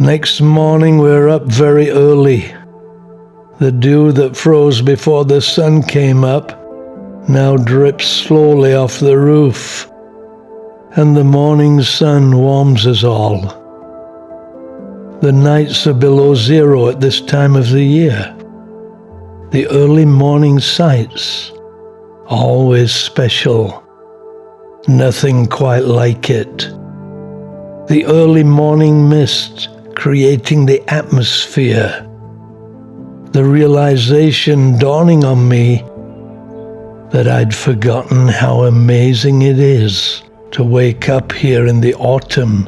Next morning we're up very early. The dew that froze before the sun came up now drips slowly off the roof, and the morning sun warms us all. The nights are below zero at this time of the year. The early morning sights, always special. Nothing quite like it. The early morning mist creating the atmosphere. The realization dawning on me that I'd forgotten how amazing it is to wake up here in the autumn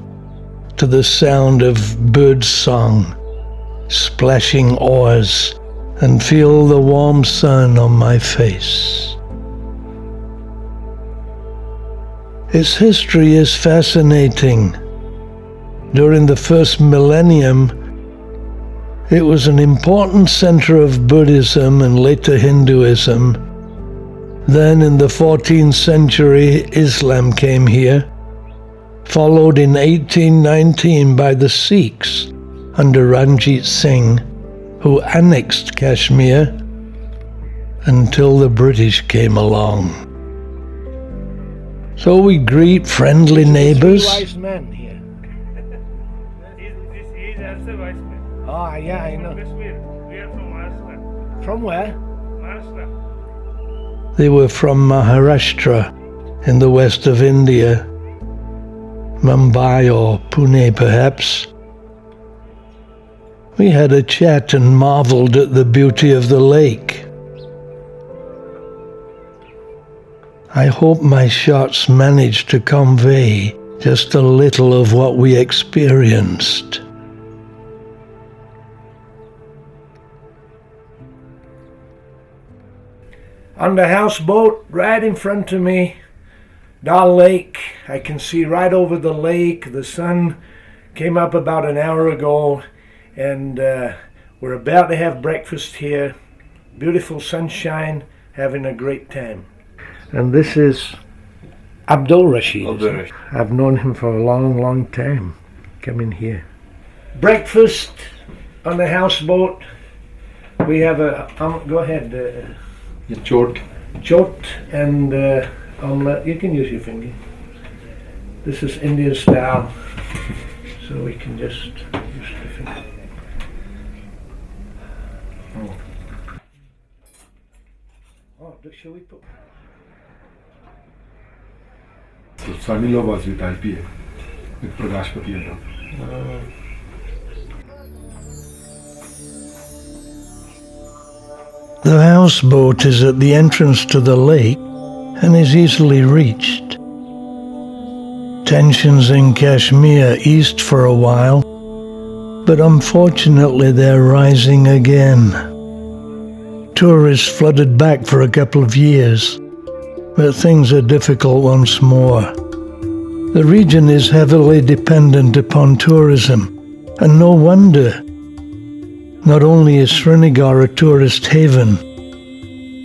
to the sound of birdsong, splashing oars, and feel the warm sun on my face. Its history is fascinating. During the first millennium, it was an important center of Buddhism and later Hinduism. Then in the 14th century, Islam came here, followed in 1819 by the Sikhs under Ranjit Singh, who annexed Kashmir until the British came along. So we greet friendly neighbors. Wise men here. That's a wise man. Ah, yeah, I know. Kashmir. We are from Maharashtra. From where? Maharashtra. They were from Maharashtra in the west of India, Mumbai or Pune perhaps. We had a chat and marveled at the beauty of the lake. I hope my shots managed to convey just a little of what we experienced. On the houseboat, right in front of me, Dal Lake. I can see right over the lake. The sun came up about an hour ago, and we're about to have breakfast here. Beautiful sunshine, having a great time. And this is Abdul Rashid. I've known him for a long, long time. Coming here. Breakfast on the houseboat. We have a, go ahead. Chot. Chot and omelette. You can use your finger. This is Indian style, so we can just use the finger. Oh, shall we put? So Sunny Love was with IPA, with Pragashpati and all. The houseboat is at the entrance to the lake and is easily reached. Tensions in Kashmir eased for a while, but unfortunately they're rising again. Tourists flooded back for a couple of years, but things are difficult once more. The region is heavily dependent upon tourism, and no wonder. Not only is Srinagar a tourist haven,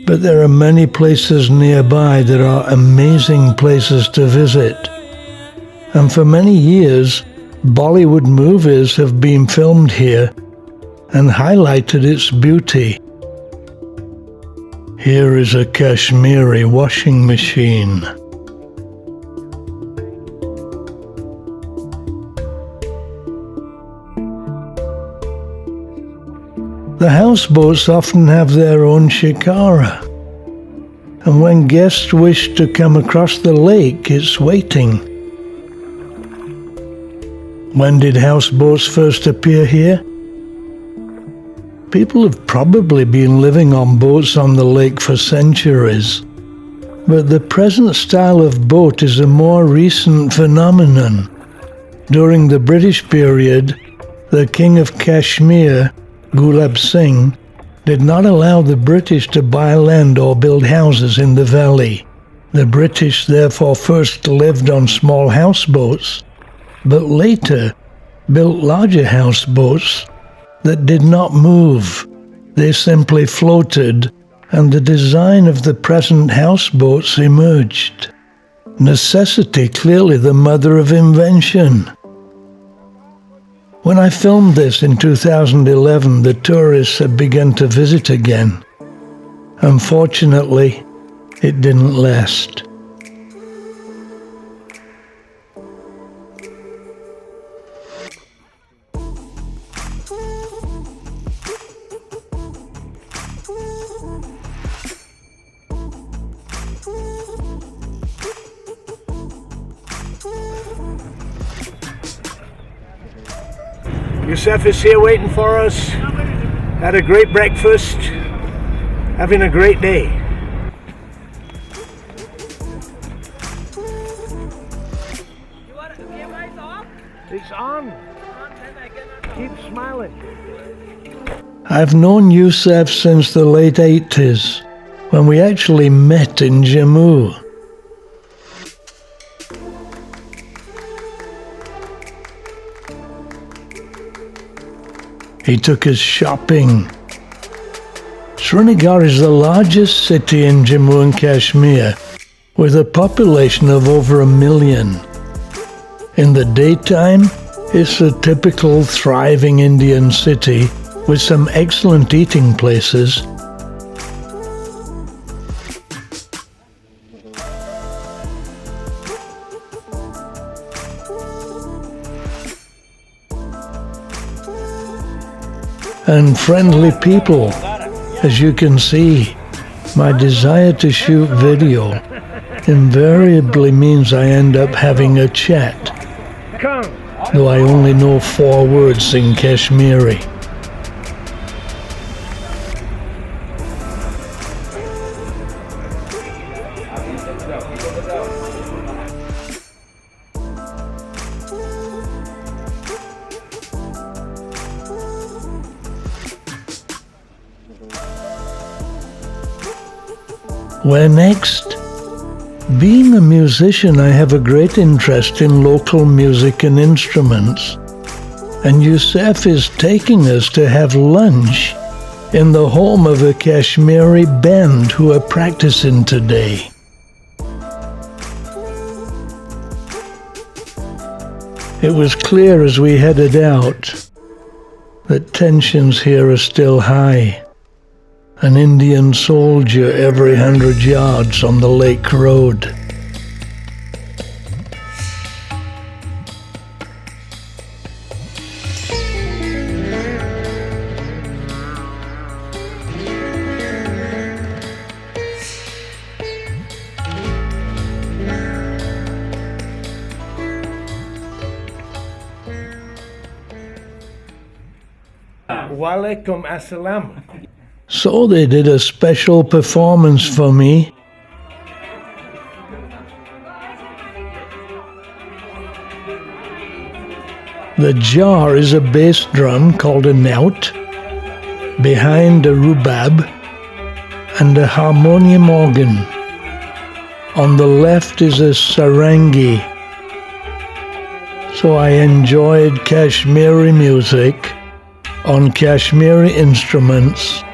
but there are many places nearby that are amazing places to visit. And for many years, Bollywood movies have been filmed here and highlighted its beauty. Here is a Kashmiri washing machine. The houseboats often have their own shikara, and when guests wish to come across the lake, it's waiting. When did houseboats first appear here? People have probably been living on boats on the lake for centuries, but the present style of boat is a more recent phenomenon. During the British period, the King of Kashmir, Gulab Singh, did not allow the British to buy land or build houses in the valley. The British therefore first lived on small houseboats, but later built larger houseboats that did not move. They simply floated, and the design of the present houseboats emerged. Necessity clearly the mother of invention. When I filmed this in 2011, the tourists had begun to visit again. Unfortunately, it didn't last. Yusuf is here waiting for us. Had a great breakfast. Having a great day. It's on. Keep smiling. I've known Yusuf since the late 80s, when we actually met in Jammu. He took us shopping. Srinagar is the largest city in Jammu and Kashmir, with a population of over 1 million. In the daytime, it's a typical thriving Indian city with some excellent eating places. And friendly people. As you can see, my desire to shoot video invariably means I end up having a chat, though I only know 4 words in Kashmiri. Where next? Being a musician, I have a great interest in local music and instruments, and Yusuf is taking us to have lunch in the home of a Kashmiri band who are practicing today. It was clear as we headed out that tensions here are still high. An Indian soldier every 100 yards on the lake road. Walaikum assalam. So they did a special performance for me. The jar is a bass drum called a naut, behind a rubab, and a harmonium organ. On the left is a sarangi. So I enjoyed Kashmiri music on Kashmiri instruments.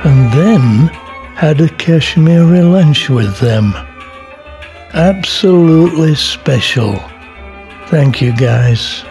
And then had a Kashmiri lunch with them. Absolutely special. Thank you, guys.